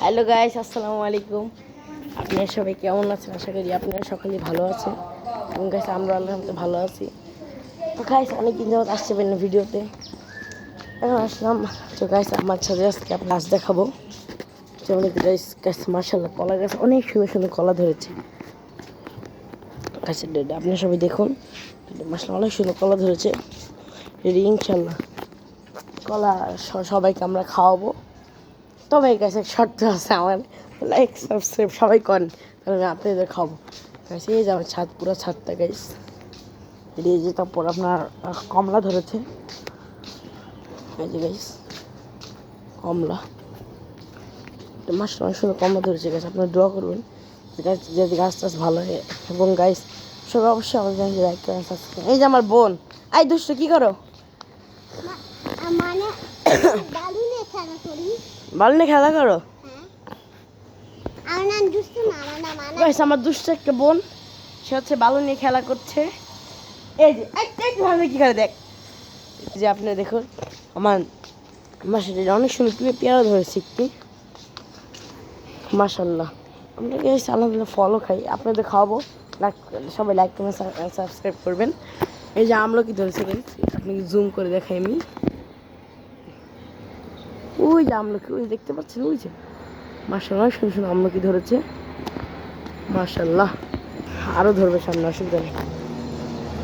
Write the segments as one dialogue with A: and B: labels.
A: Hello guys, আসসালামু আলাইকুম। আপনারা সবাই কেমন আছেন? আশা করি আপনারা সকলেই ভালো আছেন। এবং গাইস আমরা আলহামদুলিল্লাহ ভালো আছি। তো গাইস অনেকদিন যাবত আসতে পারেন না ভিডিওতে, এখন আসলাম। তো গাইস আমার সাথে আজকে আপনার গাছ দেখাবো। যেমন গাইস গাছ মার্শাল্লাহ কলা গাছ অনেক সুন্দর সুন্দর কলা ধরেছে গাছের ডেটে। আপনারা সবাই দেখুন, মার্শাল্লাহ অনেক সুন্দর কলা ধরেছে। ইনশাল্লাহ কলা সবাইকে আমরা খাওয়াবো। তবে এই গাছের শর্ত আছে, আমার লাইক সাবস্ক্রাইব সবাই করেন, তাহলে আমি আপনাদের খাবো গাছ। এই যে আমার ছাদ, পুরো ছাদটা গাইস। এই যে তারপর আপনার কমলা ধরেছে, এই যে গাইস কমলা, মাসে অনেক সুন্দর কমলা ধরেছে গাছ। আপনারা দোয়া করবেন গাছ যাতে গাছ টাছ ভালো হয়। এবং গাইস সবাই অবশ্যই আমাদের চ্যানেলটি লাইক করেন, সাবস্ক্রাইব। এই যে আমার বোন, আই দুষ্ট কি করো?
B: মানে
A: বালু নিয়ে খেলা করো? গাইস আমার দুষ্ট একটা বোন, সে হচ্ছে বালু নিয়ে খেলা করছে। এই যে ভালো কি করে দেখ, যে আপনি দেখুন আমার মাসাটা অনেক সুন্দর পেয়ারা ধরেছে একটু, মাশাল্লাহ। আমরা গাইস আলহামদুলিল্লাহ ফলও খাই, আপনাদের খাওয়াবো। সবাই লাইক করবেন, সাবস্ক্রাইব করবেন। এই যে আমলকি ধরেছে গাইস, আপনাকে জুম করে দেখাই আমি। ওই যে আমলকি, ওই দেখতে পাচ্ছেন, ওই যে মাশাল্লাহ সুন্দর সুন্দর আমলকি ধরেছে, মাশাল্লাহ। আরও ধরবে সামনে, অসুবিধা নেই।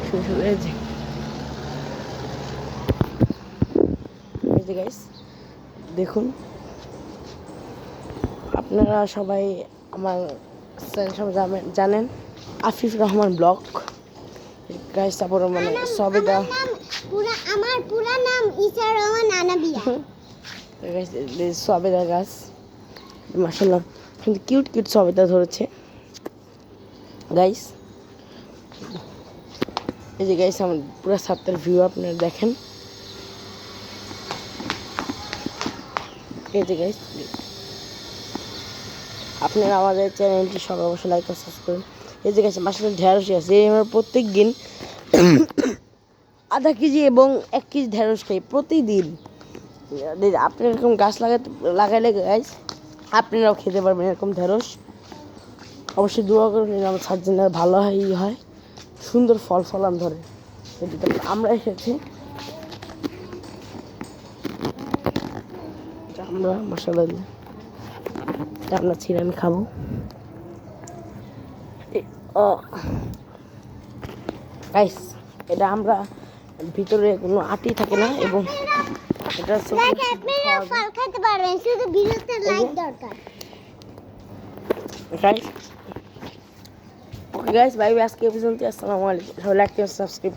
A: সুন্দর সুন্দর এই যে গাইস দেখুন, আপনারা সবাই আমার চ্যানেল সবাই জানেন, আফিফ রহমান ব্লগ গাইস। তারপর মানে সবেদা,
B: আমার পুরো নাম ইসা রহমান আনাবিয়া।
A: সবেদা গাছ মাশাল্লাহ কিন্তু কিউট কিউট সবেদা ধরেছে গাইস। এই যে গাইস আমার পুরো ছাদটার ভিউ আপনারা দেখেন। এই যে গাইস আপনারা আমাদের চ্যানেলটি সবাই অবশ্যই লাইক আর সাবস্ক্রাইব করুন। এই যে গাইস মাশাল্লাহ ঢেঁড়সই আছে, এই আমরা প্রত্যেক দিন আধা কেজি এবং 1 কেজি ঢেঁড়স খাই প্রতিদিন। আপনি এরকম গাছ লাগাইলে গাইস আপনারাও খেতে পারবেন এরকম ঢেঁড়স। অবশ্যই দোয়া করুন আমার ছাদ যেন ভালো হয়, সুন্দর ফলন ধরে। আমরা এসেছি, আমরা মশলা দিয়ে আমরা ছিঁড়ে আমি খাবো। গাইস এটা আমরা ভিতরে কোনো আটি থাকে না, এবং এটা
B: ফল খেতে পারবেন, শুধু ভিডিওতে লাইক দরকার।
A: Guys okay guys, bye bye, আজকে এই পর্যন্ত। আসসালামু আলাইকুম। সবাই লাইক সাবস্ক্রাইব